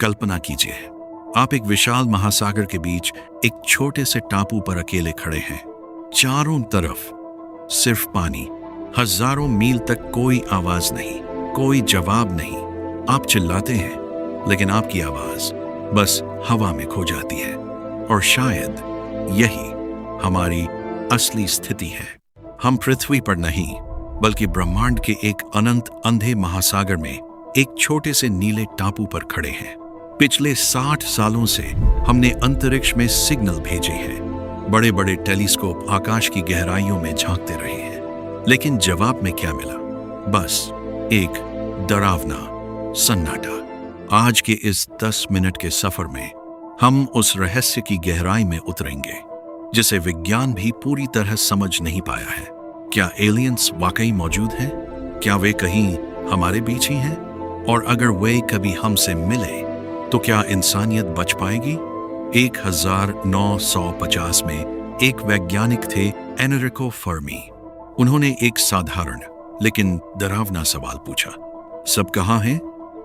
कल्पना कीजिए, आप एक विशाल महासागर के बीच एक छोटे से टापू पर अकेले खड़े हैं। चारों तरफ सिर्फ पानी, हजारों मील तक कोई आवाज नहीं, कोई जवाब नहीं। आप चिल्लाते हैं, लेकिन आपकी आवाज बस हवा में खो जाती है। और शायद यही हमारी असली स्थिति है। हम पृथ्वी पर नहीं, बल्कि ब्रह्मांड के एक अनंत अंधे महासागर में एक छोटे से नीले टापू पर खड़े हैं। पिछले 60 सालों से हमने अंतरिक्ष में सिग्नल भेजे हैं। बड़े बड़े टेलीस्कोप आकाश की गहराइयों में झांकते रहे हैं, लेकिन जवाब में क्या मिला? बस एक डरावना सन्नाटा। आज के इस 10 मिनट के सफर में हम उस रहस्य की गहराई में उतरेंगे जिसे विज्ञान भी पूरी तरह समझ नहीं पाया है। क्या एलियंस वाकई मौजूद हैं? क्या वे कहीं हमारे बीच ही हैं? और अगर वे कभी हमसे मिले तो क्या इंसानियत बच पाएगी? 1950 में एक वैज्ञानिक थे, एनरिको फर्मी। उन्होंने एक साधारण लेकिन डरावना सवाल पूछा। सब कहाँ हैं?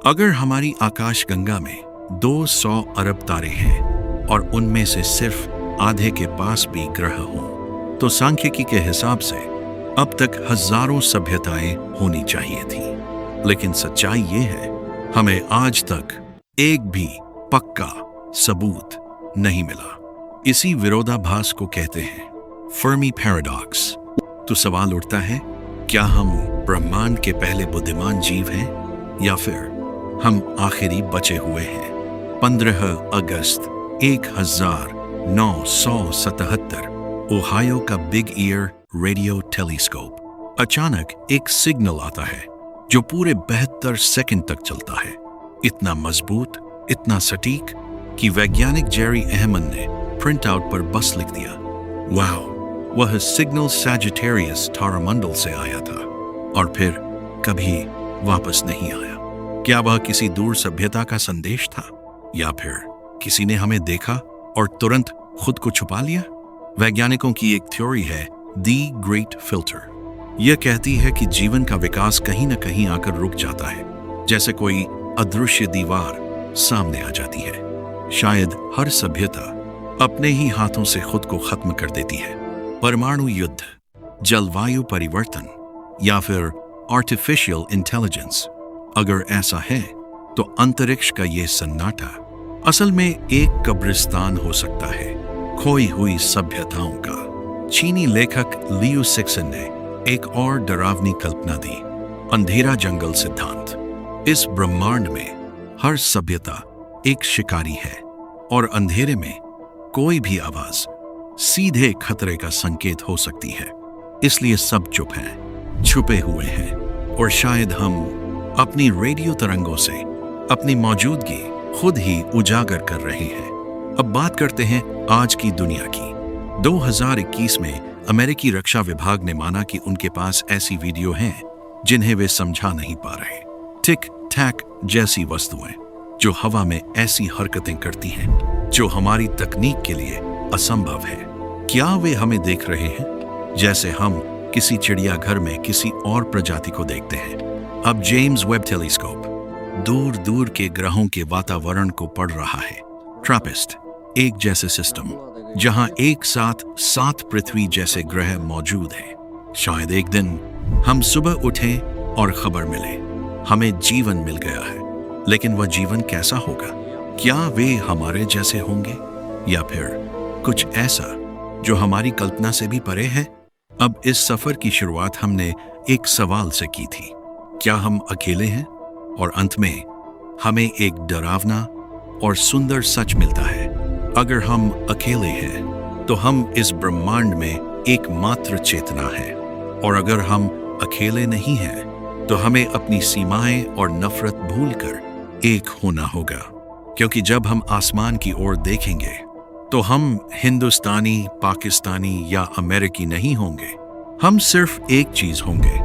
अगर हमारी आकाशगंगा में 200 अरब तारे हैं और उनमें से सिर्फ आधे के पास भी ग्रह हों, तो सांख्यिकी के हिसाब से अब तक हजारों सभ्यताएं होनी चाहिए थी। लेकिन सच्चाई ये है, हमें आज तक एक भी पक्का सबूत नहीं मिला। इसी विरोधाभास को कहते हैं फर्मी पैराडॉक्स। तो सवाल उठता है, क्या हम ब्रह्मांड के पहले बुद्धिमान जीव हैं, या फिर हम आखिरी बचे हुए हैं? 15 अगस्त 1977 ओहायो का बिग ईयर रेडियो टेलीस्कोप। अचानक एक सिग्नल आता है जो पूरे 72 सेकंड तक चलता है। इतना मजबूत, इतना सटीक कि वैज्ञानिक जेरी अहमन ने प्रिंट आउट पर बस लिख दिया, वाओ, वह सिग्नल सैजिटेरियस तारामंडल से आया था और फिर कभी वापस नहीं आया। क्या वह किसी दूर सभ्यता का संदेश था, या फिर किसी ने हमें देखा और तुरंत खुद को छुपा लिया? वैज्ञानिकों की एक थ्योरी है, दी ग्रेट फिल्टर। यह कहती है कि जीवन का विकास कहीं न कहीं आकर रुक जाता है, जैसे कोई अदृश्य दीवार सामने आ जाती है। शायद हर सभ्यता अपने ही हाथों से खुद को खत्म कर देती है। परमाणु युद्ध, जलवायु परिवर्तन या फिर आर्टिफिशियल इंटेलिजेंस। अगर ऐसा है तो अंतरिक्ष का ये सन्नाटा असल में एक कब्रिस्तान हो सकता है, खोई हुई सभ्यताओं का। चीनी लेखक लियू सिक्सन ने एक और डरावनी कल्पना दी, अंधेरा जंगल सिद्धांत। इस ब्रह्मांड में हर सभ्यता एक शिकारी है और अंधेरे में कोई भी आवाज सीधे खतरे का संकेत हो सकती है। इसलिए सब चुप हैं, छुपे हुए हैं, और शायद हम अपनी रेडियो तरंगों से अपनी मौजूदगी खुद ही उजागर कर रहे हैं। अब बात करते हैं आज की दुनिया की। 2021 में अमेरिकी रक्षा विभाग ने माना कि उनके पास ऐसी वीडियो हैं जिन्हें वे समझा नहीं पा रहे। टिक टैक जैसी वस्तुएं जो हवा में ऐसी हरकतें करती हैं जो हमारी तकनीक के लिए असंभव है। क्या वे हमें देख रहे हैं, जैसे हम किसी चिड़ियाघर में किसी और प्रजाति को देखते हैं? अब जेम्स वेब टेलीस्कोप दूर दूर के ग्रहों के वातावरण को पढ़ रहा है। ट्रैपिस्ट, एक जैसे सिस्टम जहां एक साथ 7 पृथ्वी जैसे ग्रह मौजूद हैं। शायद एक दिन हम सुबह उठें और खबर मिले, हमें जीवन मिल गया है। लेकिन वह जीवन कैसा होगा? क्या वे हमारे जैसे होंगे, या फिर कुछ ऐसा जो हमारी कल्पना से भी परे है? अब इस सफर की शुरुआत हमने एक सवाल से की थी, क्या हम अकेले हैं? और अंत में हमें एक डरावना और सुंदर सच मिलता है, अगर हम अकेले हैं तो हम इस ब्रह्मांड में एकमात्र चेतना है, और अगर हम अकेले नहीं हैं तो हमें अपनी सीमाएं और नफरत भूलकर एक होना होगा। क्योंकि जब हम आसमान की ओर देखेंगे तो हम हिंदुस्तानी, पाकिस्तानी या अमेरिकी नहीं होंगे। हम सिर्फ एक चीज होंगे,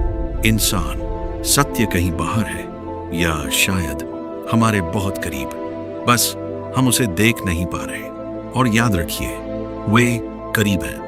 इंसान। सत्य कहीं बाहर है, या शायद हमारे बहुत करीब, बस हम उसे देख नहीं पा रहे। और याद रखिए, वे करीब हैं।